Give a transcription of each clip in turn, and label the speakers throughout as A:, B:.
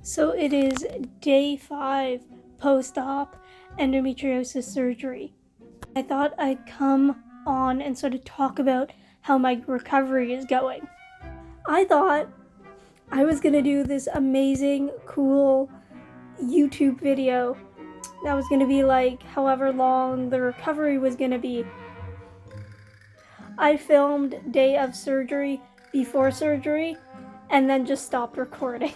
A: So it is day 5 post-op endometriosis surgery. I thought I'd come on and sort of talk about how my recovery is going. I thought I was going to do this amazing, cool YouTube video that was going to be like however long the recovery was going to be. I filmed day of surgery, before surgery, and then just stopped recording.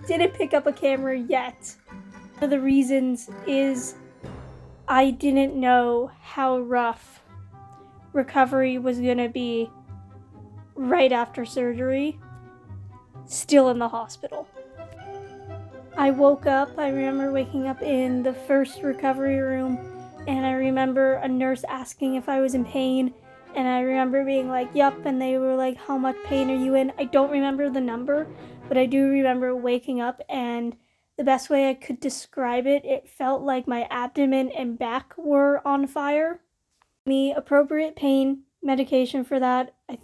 A: Didn't pick up a camera yet. One of the reasons is I didn't know how rough recovery was gonna be right after surgery, still in the hospital. I woke up, I remember waking up in the first recovery room, and I remember a nurse asking if I was in pain, and I remember being like, yup, and they were like, how much pain are you in? I don't remember the number, but I do remember waking up, and the best way I could describe it, it felt like my abdomen and back were on fire. Me appropriate pain medication for that. I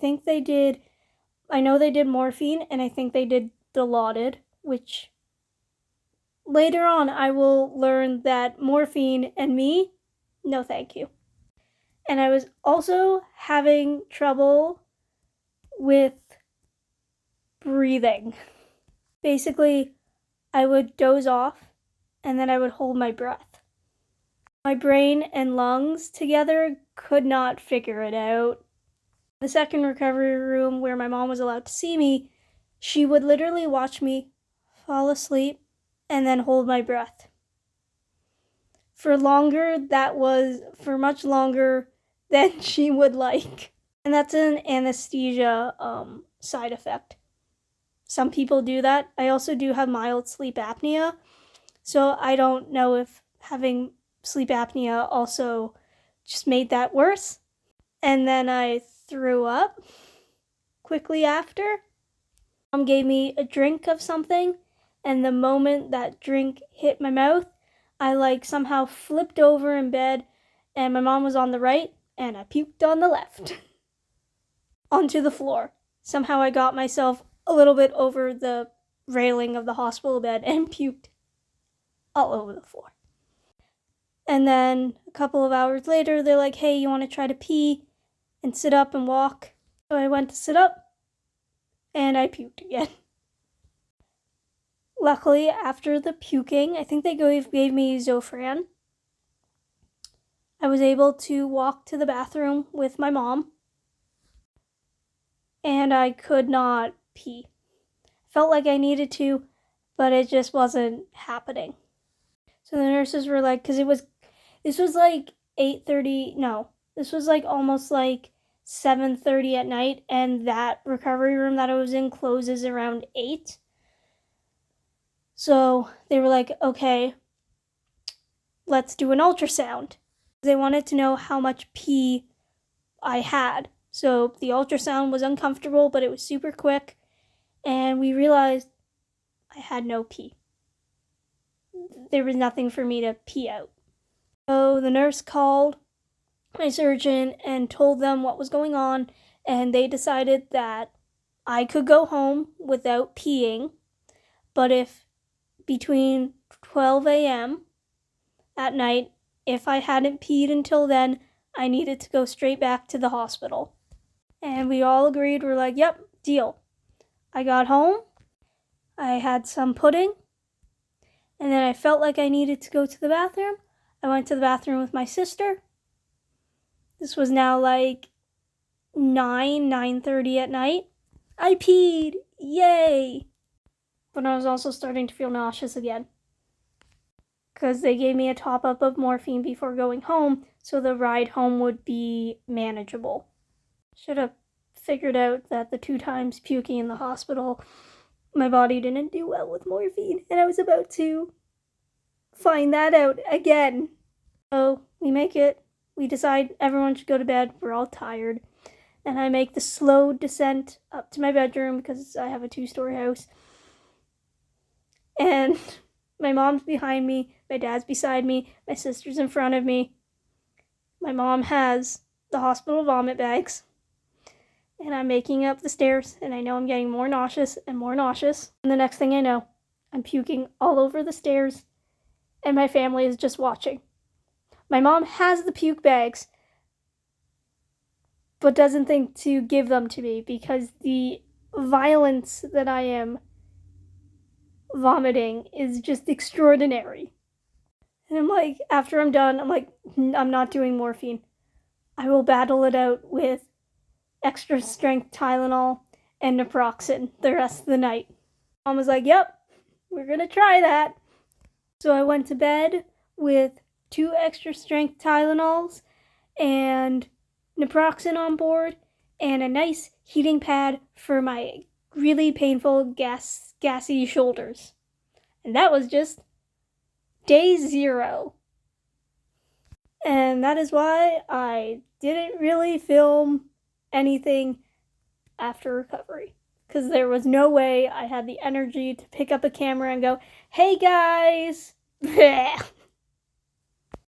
A: know they did morphine, and I think they did Dilaudid, which later on I will learn that morphine and me, no thank you. And I was also having trouble with breathing. Basically, I would doze off and then I would hold my breath. My brain and lungs together could not figure it out. The second recovery room where my mom was allowed to see me, she would literally watch me fall asleep and then hold my breath. For much longer than she would like. And that's an anesthesia side effect. Some people do that. I also do have mild sleep apnea, so I don't know if having sleep apnea also just made that worse. And then I threw up quickly after. Mom gave me a drink of something, and the moment that drink hit my mouth, I somehow flipped over in bed, and my mom was on the right, and I puked on the left onto the floor. Somehow I got myself a little bit over the railing of the hospital bed and puked all over the floor. And then a couple of hours later, they're like, hey, you want to try to pee and sit up and walk? So I went to sit up and I puked again. Luckily, after the puking, I think they gave me Zofran. I was able to walk to the bathroom with my mom, and I could not pee. Felt like I needed to, but it just wasn't happening. So the nurses were like, this was like 8:30, no, this was almost 7:30 at night, and that recovery room that I was in closes around 8. So they were like, okay, let's do an ultrasound. They wanted to know how much pee I had. So the ultrasound was uncomfortable, but it was super quick. And we realized I had no pee. There was nothing for me to pee out. So the nurse called my surgeon and told them what was going on. And they decided that I could go home without peeing. But if between 12 a.m. at night, if I hadn't peed until then, I needed to go straight back to the hospital. And we all agreed, we're like, yep, deal. I got home, I had some pudding, and then I felt like I needed to go to the bathroom. I went to the bathroom with my sister. This was now 9:30 at night. I peed, yay! But I was also starting to feel nauseous again, because they gave me a top-up of morphine before going home, so the ride home would be manageable. Should have figured out that the 2 times puking in the hospital, my body didn't do well with morphine, and I was about to find that out again. So we make it. We decide everyone should go to bed. We're all tired. And I make the slow descent up to my bedroom because I have a 2-story house. And my mom's behind me, my dad's beside me, my sister's in front of me. My mom has the hospital vomit bags. And I'm making up the stairs, and I know I'm getting more nauseous and more nauseous. And the next thing I know, I'm puking all over the stairs, and my family is just watching. My mom has the puke bags, but doesn't think to give them to me because the violence that I am vomiting is just extraordinary. And I'm like, after I'm done, I'm like, I'm not doing morphine. I will battle it out with extra strength Tylenol and naproxen the rest of the night. Mom was like, yep, we're gonna try that. So I went to bed with 2 extra strength Tylenols and naproxen on board and a nice heating pad for my really painful gassy shoulders. And that was just day 0. And that is why I didn't really film anything after recovery. Because there was no way I had the energy to pick up a camera and go, hey guys!